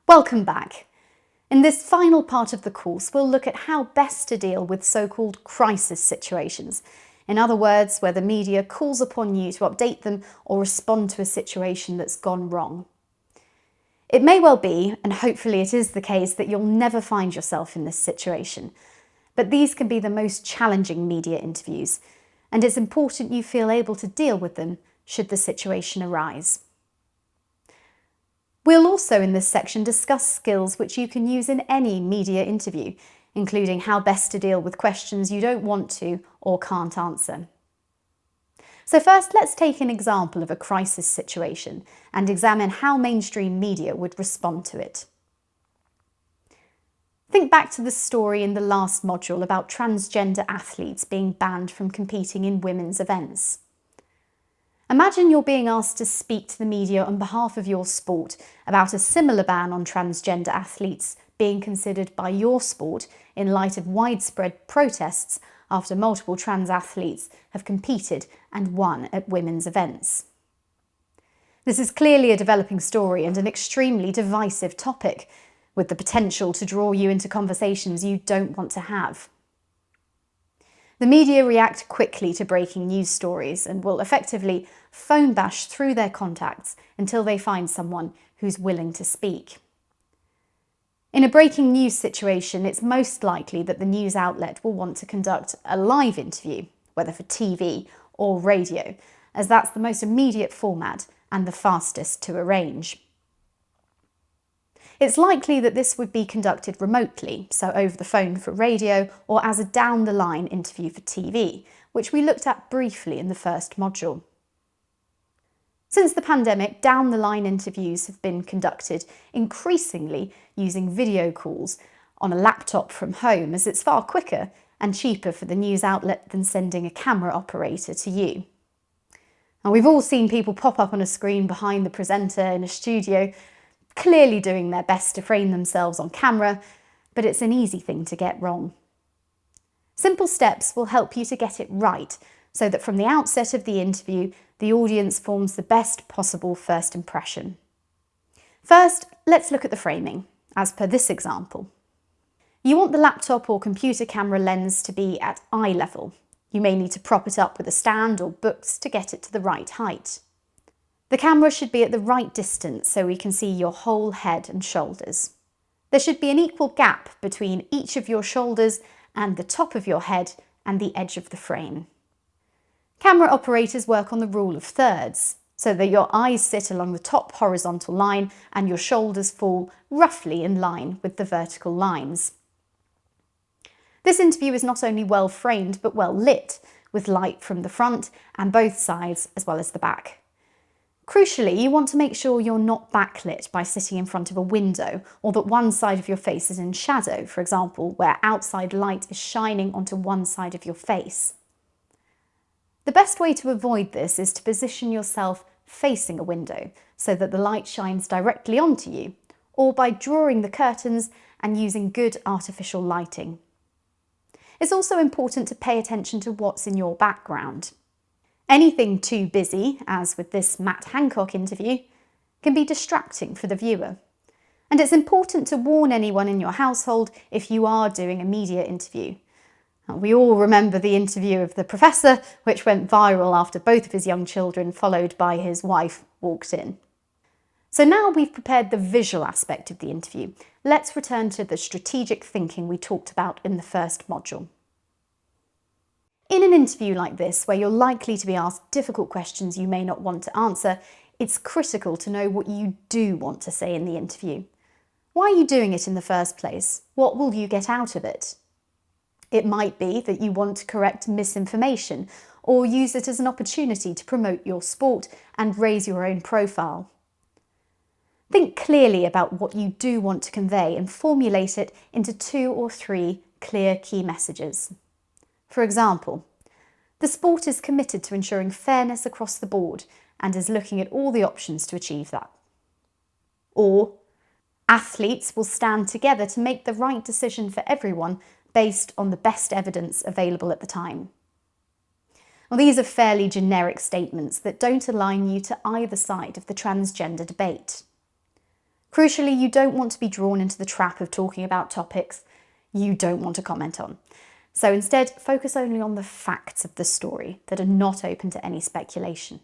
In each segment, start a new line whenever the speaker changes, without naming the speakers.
Welcome back. In this final part of the course, we'll look at how best to deal with so-called crisis situations. In other words, where the media calls upon you to update them or respond to a situation that's gone wrong. It may well be, and hopefully it is the case, that you'll never find yourself in this situation. But these can be the most challenging media interviews, and it's important you feel able to deal with them should the situation arise. We'll also in this section discuss skills which you can use in any media interview, including how best to deal with questions you don't want to or can't answer. So first, let's take an example of a crisis situation and examine how mainstream media would respond to it. Think back to the story in the last module about transgender athletes being banned from competing in women's events. Imagine you're being asked to speak to the media on behalf of your sport about a similar ban on transgender athletes being considered by your sport in light of widespread protests after multiple trans athletes have competed and won at women's events. This is clearly a developing story and an extremely divisive topic, with the potential to draw you into conversations you don't want to have. The media react quickly to breaking news stories and will effectively phone bash through their contacts until they find someone who's willing to speak. In a breaking news situation, it's most likely that the news outlet will want to conduct a live interview, whether for TV or radio, as that's the most immediate format and the fastest to arrange. It's likely that this would be conducted remotely, so over the phone for radio or as a down-the-line interview for TV, which we looked at briefly in the first module. Since the pandemic, down-the-line interviews have been conducted increasingly using video calls on a laptop from home, as it's far quicker and cheaper for the news outlet than sending a camera operator to you. Now, we've all seen people pop up on a screen behind the presenter in a studio, clearly doing their best to frame themselves on camera, but it's an easy thing to get wrong. Simple steps will help you to get it right, so that from the outset of the interview, the audience forms the best possible first impression. First, let's look at the framing, as per this example. You want the laptop or computer camera lens to be at eye level. You may need to prop it up with a stand or books to get it to the right height. The camera should be at the right distance so we can see your whole head and shoulders. There should be an equal gap between each of your shoulders and the top of your head and the edge of the frame. Camera operators work on the rule of thirds, so that your eyes sit along the top horizontal line and your shoulders fall roughly in line with the vertical lines. This interview is not only well framed but well lit, with light from the front and both sides as well as the back. Crucially, you want to make sure you're not backlit by sitting in front of a window, or that one side of your face is in shadow, for example, where outside light is shining onto one side of your face. The best way to avoid this is to position yourself facing a window so that the light shines directly onto you, or by drawing the curtains and using good artificial lighting. It's also important to pay attention to what's in your background. Anything too busy, as with this Matt Hancock interview, can be distracting for the viewer. And it's important to warn anyone in your household if you are doing a media interview. We all remember the interview of the professor, which went viral after both of his young children, followed by his wife, walked in. So now we've prepared the visual aspect of the interview, let's return to the strategic thinking we talked about in the first module. In an interview like this, where you're likely to be asked difficult questions you may not want to answer, it's critical to know what you do want to say in the interview. Why are you doing it in the first place? What will you get out of it? It might be that you want to correct misinformation or use it as an opportunity to promote your sport and raise your own profile. Think clearly about what you do want to convey and formulate it into 2 or 3 clear key messages. For example, the sport is committed to ensuring fairness across the board and is looking at all the options to achieve that. Or, athletes will stand together to make the right decision for everyone based on the best evidence available at the time. Well, these are fairly generic statements that don't align you to either side of the transgender debate. Crucially, you don't want to be drawn into the trap of talking about topics you don't want to comment on. So instead, focus only on the facts of the story that are not open to any speculation.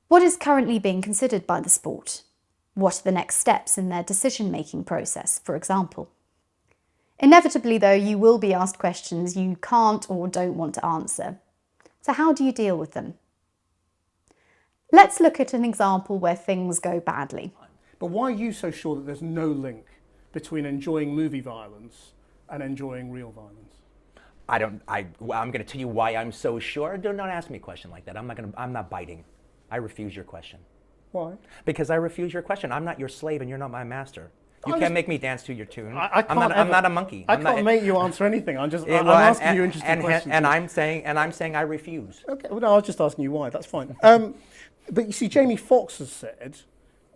What is currently being considered by the sport? What are the next steps in their decision-making process, for example? Inevitably, though, you will be asked questions you can't or don't want to answer. So how do you deal with them? Let's look at an example where things go badly.
But why are you so sure that there's no link between enjoying movie violence and enjoying real violence?
I'm going to tell you why I'm so sure. Don't ask me a question like that. I'm not biting. I refuse your question.
Why?
Because I refuse your question. I'm not your slave and you're not my master. You can't make me dance to your tune.
I'm
not a monkey.
I can't make you answer anything. I'm asking you interesting questions.
And I'm saying I refuse.
Okay, well, no, I was just asking you why. That's fine. But you see, Jamie Foxx has said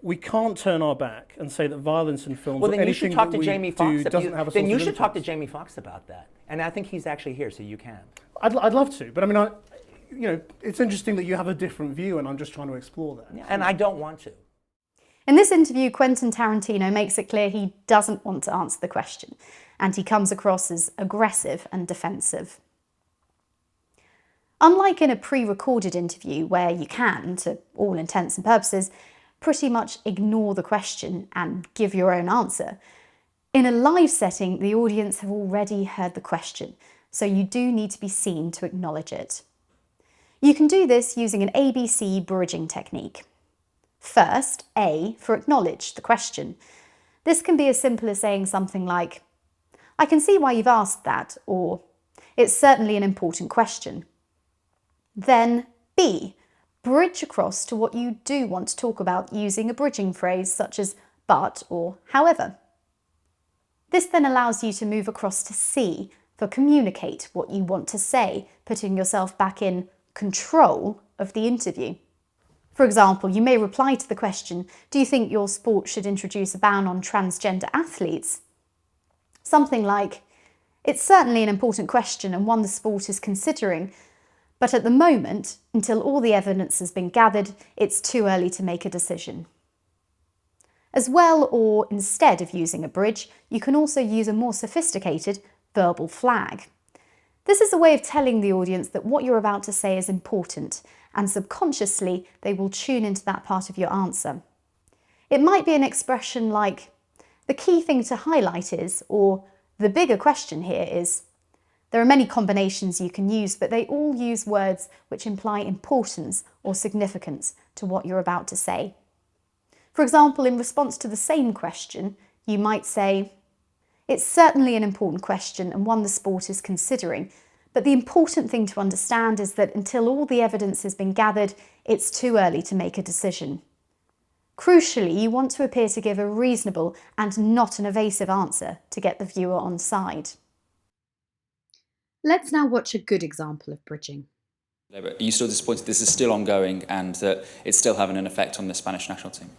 we can't turn our back and say that violence in films
Well,
or
then you
anything
should talk
that
to
we
Jamie
do
Foxx.
doesn't have a source
Then you
of
should talk to
influence.
Jamie Foxx about that. And I think he's actually here, so you can.
I'd love to, but I mean, it's interesting that you have a different view, and I'm just trying to explore that.
Yeah, and I don't want to.
In this interview, Quentin Tarantino makes it clear he doesn't want to answer the question, and he comes across as aggressive and defensive. Unlike in a pre-recorded interview where you can, to all intents and purposes, pretty much ignore the question and give your own answer, in a live setting, the audience have already heard the question, so you do need to be seen to acknowledge it. You can do this using an ABC bridging technique. First, A for acknowledge the question. This can be as simple as saying something like, "I can see why you've asked that," or "It's certainly an important question." Then B, bridge across to what you do want to talk about using a bridging phrase such as "but" or "however." This then allows you to move across to C for communicate what you want to say, putting yourself back in control of the interview. For example, you may reply to the question, "Do you think your sport should introduce a ban on transgender athletes?" Something like, "It's certainly an important question and one the sport is considering, but at the moment, until all the evidence has been gathered, it's too early to make a decision." As well, or instead of using a bridge, you can also use a more sophisticated verbal flag. This is a way of telling the audience that what you're about to say is important, and subconsciously they will tune into that part of your answer. It might be an expression like, "The key thing to highlight is," or "The bigger question here is." There are many combinations you can use, but they all use words which imply importance or significance to what you're about to say. For example, in response to the same question, you might say, "It's certainly an important question and one the sport is considering, but the important thing to understand is that until all the evidence has been gathered, it's too early to make a decision." Crucially, you want to appear to give a reasonable and not an evasive answer to get the viewer on side. Let's now watch a good example of bridging.
Are you still disappointed this is still ongoing and that it's still having an effect on the Spanish national team?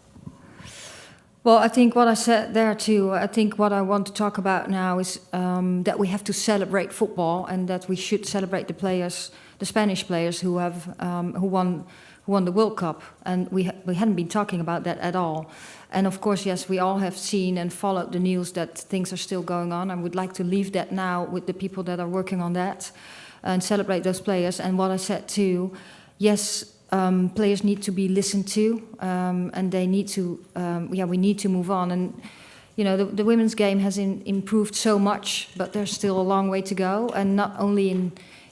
Well, I think what I said there too, I think what I want to talk about now is that we have to celebrate football and that we should celebrate the players, the Spanish players who won the World Cup. And we hadn't been talking about that at all. And of course, yes, we all have seen and followed the news that things are still going on. I would like to leave that now with the people that are working on that and celebrate those players. And what I said too, yes, players need to be listened to, and they need to, we need to move on. And you know, the women's game has improved so much, but there's still a long way to go. And not only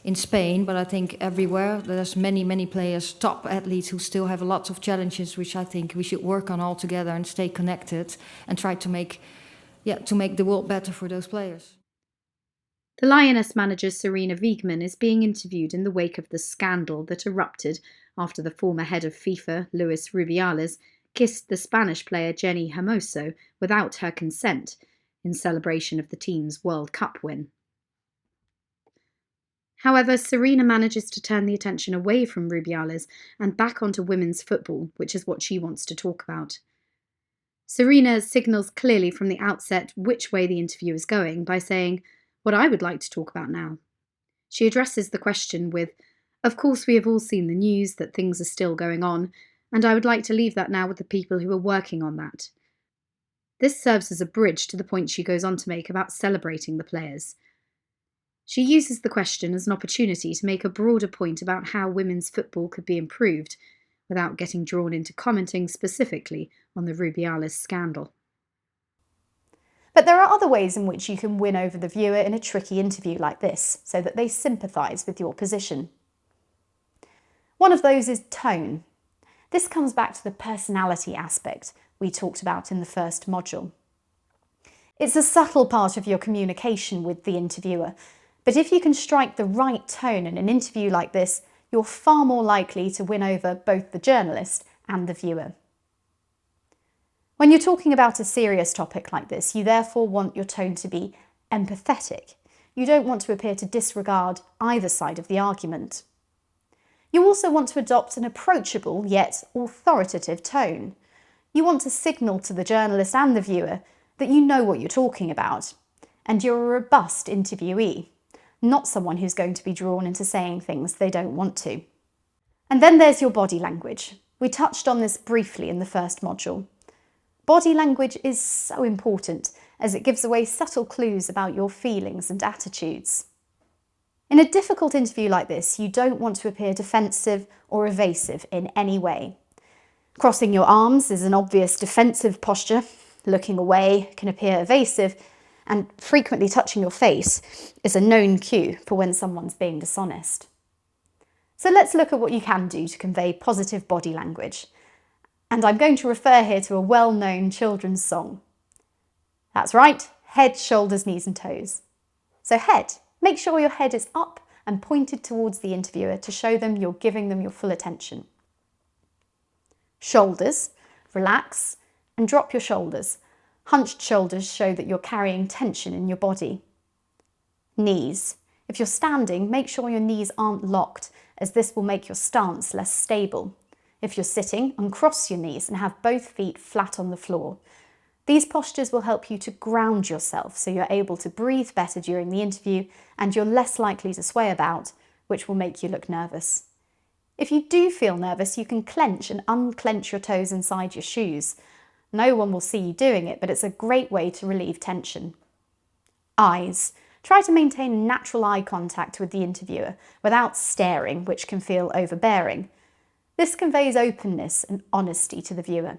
in Spain, but I think everywhere there's many players, top athletes who still have lots of challenges, which I think we should work on all together and stay connected and try to make the world better for those players.
The Lioness manager Serena Wiegmann is being interviewed in the wake of the scandal that erupted after the former head of FIFA, Luis Rubiales, kissed the Spanish player Jenny Hermoso without her consent in celebration of the team's World Cup win. However, Serena manages to turn the attention away from Rubiales and back onto women's football, which is what she wants to talk about. Serena signals clearly from the outset which way the interview is going by saying, "What I would like to talk about now." She addresses the question with, "Of course, we have all seen the news that things are still going on, and I would like to leave that now with the people who are working on that. This serves as a bridge to the point she goes on to make about celebrating the players. She uses the question as an opportunity to make a broader point about how women's football could be improved, without getting drawn into commenting specifically on the Rubiales scandal. But there are other ways in which you can win over the viewer in a tricky interview like this, so that they sympathise with your position. One of those is tone. This comes back to the personality aspect we talked about in the first module. It's a subtle part of your communication with the interviewer, but if you can strike the right tone in an interview like this, you're far more likely to win over both the journalist and the viewer. When you're talking about a serious topic like this, you therefore want your tone to be empathetic. You don't want to appear to disregard either side of the argument. You also want to adopt an approachable yet authoritative tone. You want to signal to the journalist and the viewer that you know what you're talking about, and you're a robust interviewee, not someone who's going to be drawn into saying things they don't want to. And then there's your body language. We touched on this briefly in the first module. Body language is so important as it gives away subtle clues about your feelings and attitudes. In a difficult interview like this, you don't want to appear defensive or evasive in any way. Crossing your arms is an obvious defensive posture. Looking away can appear evasive, and frequently touching your face is a known cue for when someone's being dishonest. So let's look at what you can do to convey positive body language. And I'm going to refer here to a well-known children's song. That's right, head, shoulders, knees and toes. So head, make sure your head is up and pointed towards the interviewer to show them you're giving them your full attention. Shoulders, relax and drop your shoulders. Hunched shoulders show that you're carrying tension in your body. Knees. If you're standing, make sure your knees aren't locked, as this will make your stance less stable. If you're sitting, uncross your knees and have both feet flat on the floor. These postures will help you to ground yourself so you're able to breathe better during the interview and you're less likely to sway about, which will make you look nervous. If you do feel nervous, you can clench and unclench your toes inside your shoes. No one will see you doing it, but it's a great way to relieve tension. Eyes. Try to maintain natural eye contact with the interviewer without staring, which can feel overbearing. This conveys openness and honesty to the viewer.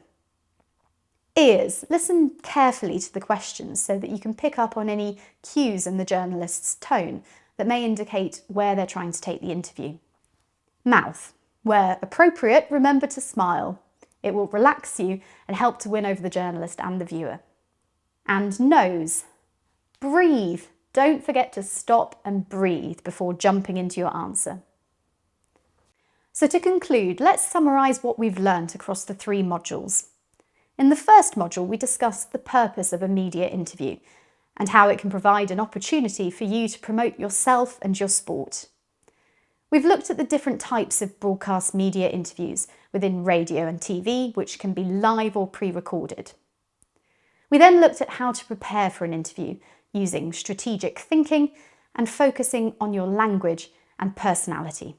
Ears. Listen carefully to the questions so that you can pick up on any cues in the journalist's tone that may indicate where they're trying to take the interview. Mouth. Where appropriate, remember to smile. It will relax you and help to win over the journalist and the viewer. And nose. Breathe. Don't forget to stop and breathe before jumping into your answer. So to conclude, let's summarise what we've learnt across the 3 modules. In the first module, we discussed the purpose of a media interview and how it can provide an opportunity for you to promote yourself and your sport. We've looked at the different types of broadcast media interviews within radio and TV, which can be live or pre-recorded. We then looked at how to prepare for an interview using strategic thinking and focusing on your language and personality.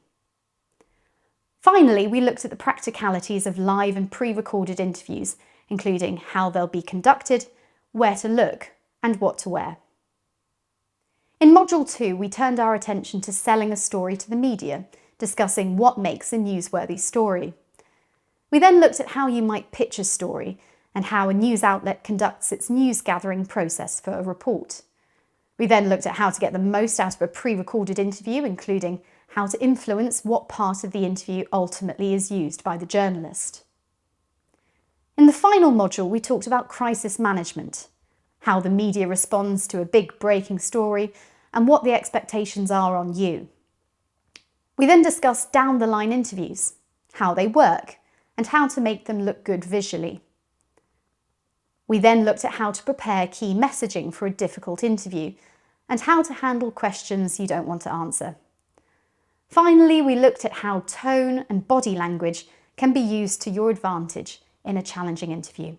Finally, we looked at the practicalities of live and pre-recorded interviews, including how they'll be conducted, where to look, and what to wear. In Module 2, we turned our attention to selling a story to the media, discussing what makes a newsworthy story. We then looked at how you might pitch a story and how a news outlet conducts its news gathering process for a report. We then looked at how to get the most out of a pre-recorded interview, including how to influence what part of the interview ultimately is used by the journalist. In the final module, we talked about crisis management, how the media responds to a big breaking story, and what the expectations are on you. We then discussed down-the-line interviews, how they work, and how to make them look good visually. We then looked at how to prepare key messaging for a difficult interview, and how to handle questions you don't want to answer. Finally, we looked at how tone and body language can be used to your advantage in a challenging interview.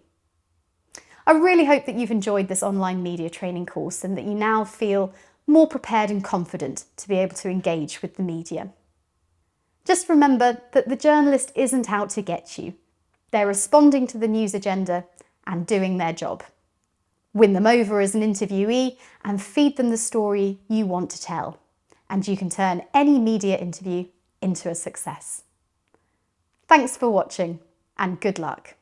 I really hope that you've enjoyed this online media training course and that you now feel more prepared and confident to be able to engage with the media. Just remember that the journalist isn't out to get you. They're responding to the news agenda and doing their job. Win them over as an interviewee and feed them the story you want to tell. And you can turn any media interview into a success. Thanks for watching and good luck.